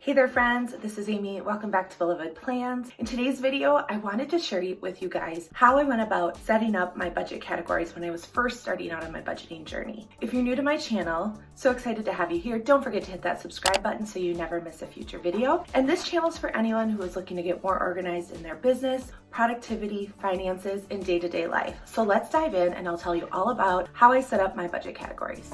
Hey there friends, this is Amy. Welcome back to Beloved Plans. In today's video, I wanted to share with you guys how I went about setting up my budget categories when I was first starting out on my budgeting journey. If you're new to my channel, so excited to have you here. Don't forget to hit that subscribe button so you never miss a future video. And this channel is for anyone who is looking to get more organized in their business, productivity, finances, and day-to-day life. So let's dive in and I'll tell you all about how I set up my budget categories.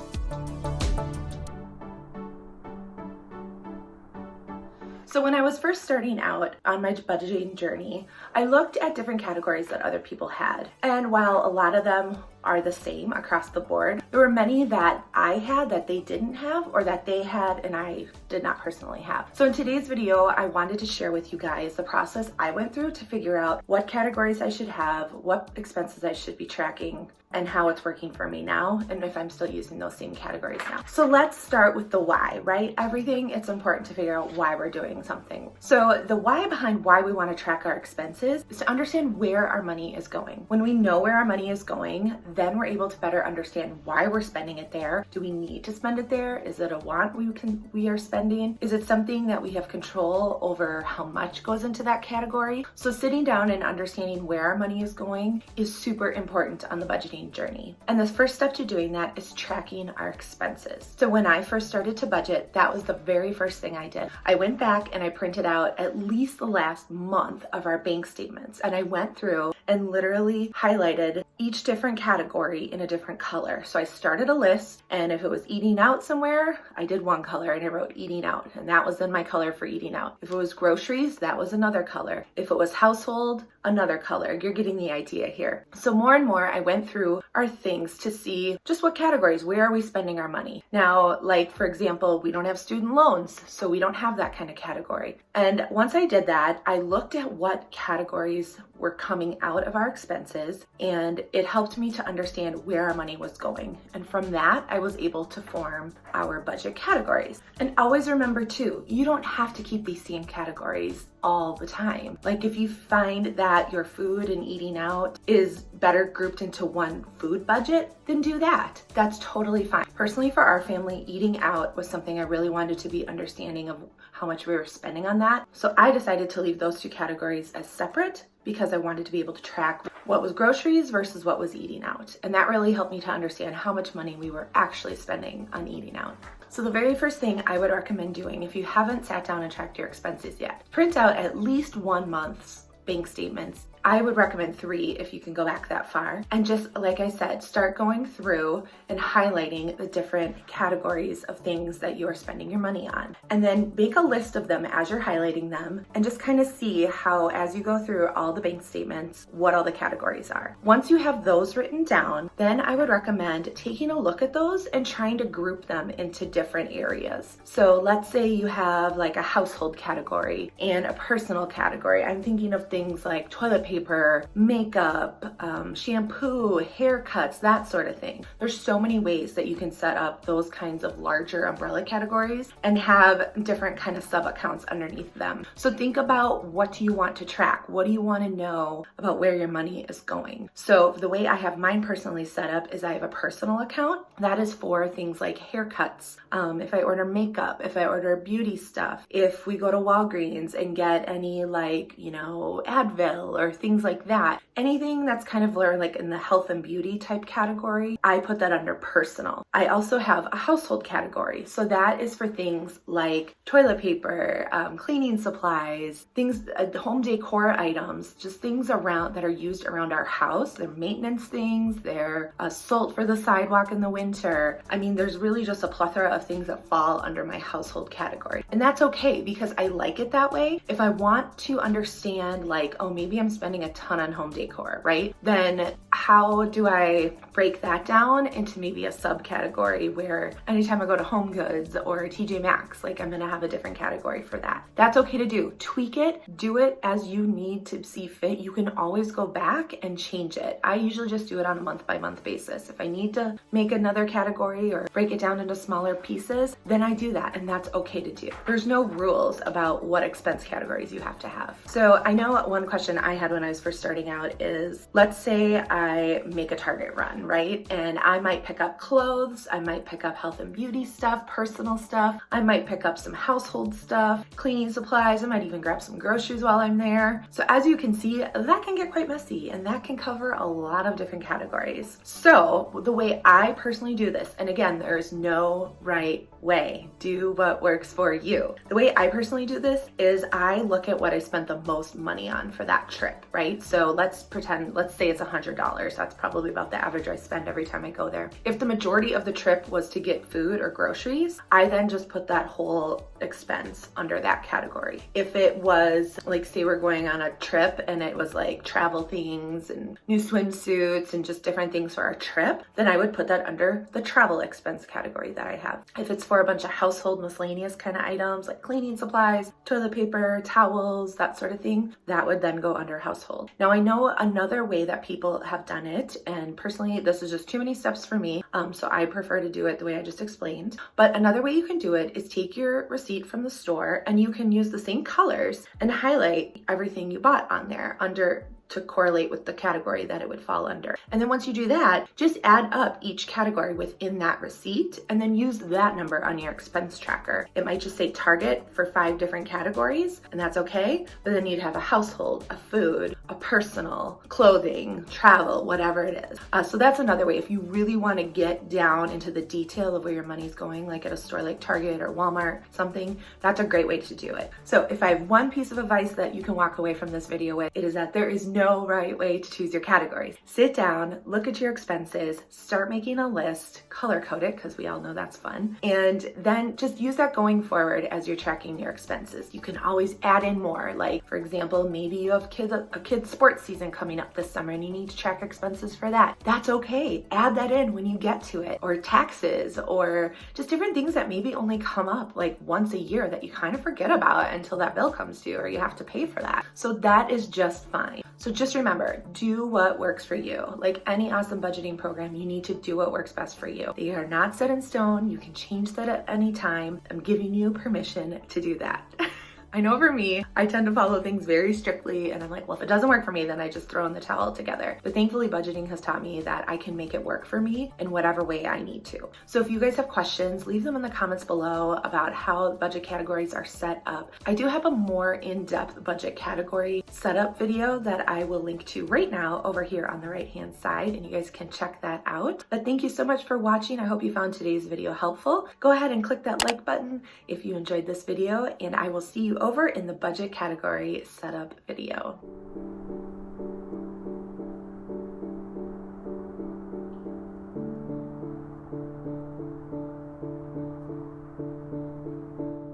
So when I was first starting out on my budgeting journey, I looked at different categories that other people had. And while a lot of them are the same across the board, there were many that I had that they didn't have or that they had and I did not personally have. So in today's video, I wanted to share with you guys the process I went through to figure out what categories I should have, what expenses I should be tracking, and how it's working for me now, and if I'm still using those same categories now. So let's start with the why, right? Everything, it's important to figure out why we're doing something. So the why behind why we want to track our expenses is to understand where our money is going. When we know where our money is going, then we're able to better understand why we're spending it there. Do we need to spend it there? Is it a want we are spending? Is it something that we have control over how much goes into that category? So sitting down and understanding where our money is going is super important on the budgeting journey. And the first step to doing that is tracking our expenses. So when I first started to budget, that was the very first thing I did. I went back and I printed out at least the last month of our bank statements. And I went through and literally highlighted each different category in a different color. So I started a list, and if it was eating out somewhere, I did one color and I wrote eating out, and that was then my color for eating out. If it was groceries, that was another color. If it was household, another color. You're getting the idea here. So more and more I went through our things to see just what categories, where are we spending our money? Now, like for example, we don't have student loans, so we don't have that kind of category. And once I did that, I looked at what categories were coming out of our expenses, and it helped me to understand where our money was going. And from that, I was able to form our budget categories. And always remember too, you don't have to keep these same categories all the time. Like if you find that your food and eating out is better grouped into one food budget, then do that. That's totally fine. Personally, for our family, eating out was something I really wanted to be understanding of how much we were spending on that. So I decided to leave those two categories as separate because I wanted to be able to track what was groceries versus what was eating out. And that really helped me to understand how much money we were actually spending on eating out. So the very first thing I would recommend doing, if you haven't sat down and tracked your expenses yet, print out at least 1 month's bank statements. I would recommend 3 if you can go back that far. And just like I said, start going through and highlighting the different categories of things that you are spending your money on. And then make a list of them as you're highlighting them and just kind of see how, as you go through all the bank statements, what all the categories are. Once you have those written down, then I would recommend taking a look at those and trying to group them into different areas. So let's say you have like a household category and a personal category. I'm thinking of things like toilet paper, makeup, shampoo, haircuts, that sort of thing. There's so many ways that you can set up those kinds of larger umbrella categories and have different kind of sub accounts underneath them. So think about, what do you want to track? What do you want to know about where your money is going? So the way I have mine personally set up is I have a personal account that is for things like haircuts. If I order makeup, if I order beauty stuff, if we go to Walgreens and get any like, Advil or things like that, anything that's kind of like in the health and beauty type category, I put that under personal. I also have a household category. So that is for things like toilet paper, cleaning supplies, things, home decor items, just things around that are used around our house. They're maintenance things, they're salt for the sidewalk in the winter. I mean, there's really just a plethora of things that fall under my household category. And that's okay because I like it that way. If I want to understand like, oh, maybe I'm spending a ton on home decor, right? Then how do I break that down into maybe a subcategory where anytime I go to Home Goods or TJ Maxx, like I'm gonna have a different category for that. That's okay to do. Tweak it, do it as you need to see fit. You can always go back and change it. I usually just do it on a month-by-month basis. If I need to make another category or break it down into smaller pieces, then I do that, and that's okay to do. There's no rules about what expense categories you have to have. So I know one question I had when I was first starting out is, let's say I make a Target run, right? And I might pick up clothes, I might pick up health and beauty stuff, personal stuff, I might pick up some household stuff, cleaning supplies, I might even grab some groceries while I'm there. So as you can see, that can get quite messy and that can cover a lot of different categories. So the way I personally do this, and again, there is no right way, do what works for you. The way I personally do this is I look at what I spent the most money on for that trip, right? So let's say it's $100. That's probably about the average I spend every time I go there. If the majority of the trip was to get food or groceries, I then just put that whole expense under that category. If it was like, say we're going on a trip and it was like travel things and new swimsuits and just different things for our trip, then I would put that under the travel expense category that I have. If it's for a bunch of household miscellaneous kind of items like cleaning supplies, toilet paper, towels, that sort of thing, that would then go under household. Now I know another way that people have done it, and personally this is just too many steps for me, so I prefer to do it the way I just explained. But another way you can do it is take your receipt from the store and you can use the same colors and highlight everything you bought on there under to correlate with the category that it would fall under. And then once you do that, just add up each category within that receipt and then use that number on your expense tracker. It might just say Target for 5 different categories, and that's okay, but then you'd have a household, a food, a personal, clothing, travel, whatever it is. So that's another way. If you really want to get down into the detail of where your money's going, like at a store like Target or Walmart, something, that's a great way to do it. So if I have one piece of advice that you can walk away from this video with, it is that there is no right way to choose your categories. Sit down, look at your expenses, start making a list, color code it because we all know that's fun, and then just use that going forward as you're tracking your expenses. You can always add in more. Like for example, maybe you have a kid's sports season coming up this summer and you need to track expenses for that. That's okay. Add that in when you get to it. Or taxes, or just different things that maybe only come up like once a year that you kind of forget about until that bill comes due or you have to pay for that. So that is just fine. So just remember, do what works for you. Like any awesome budgeting program, you need to do what works best for you. They are not set in stone. You can change that at any time. I'm giving you permission to do that. I know for me, I tend to follow things very strictly and I'm like, well, if it doesn't work for me, then I just throw in the towel together. But thankfully, budgeting has taught me that I can make it work for me in whatever way I need to. So if you guys have questions, leave them in the comments below about how budget categories are set up. I do have a more in-depth budget category setup video that I will link to right now over here on the right-hand side, and you guys can check that out. But thank you so much for watching. I hope you found today's video helpful. Go ahead and click that like button if you enjoyed this video, and I will see you over in the budget category setup video.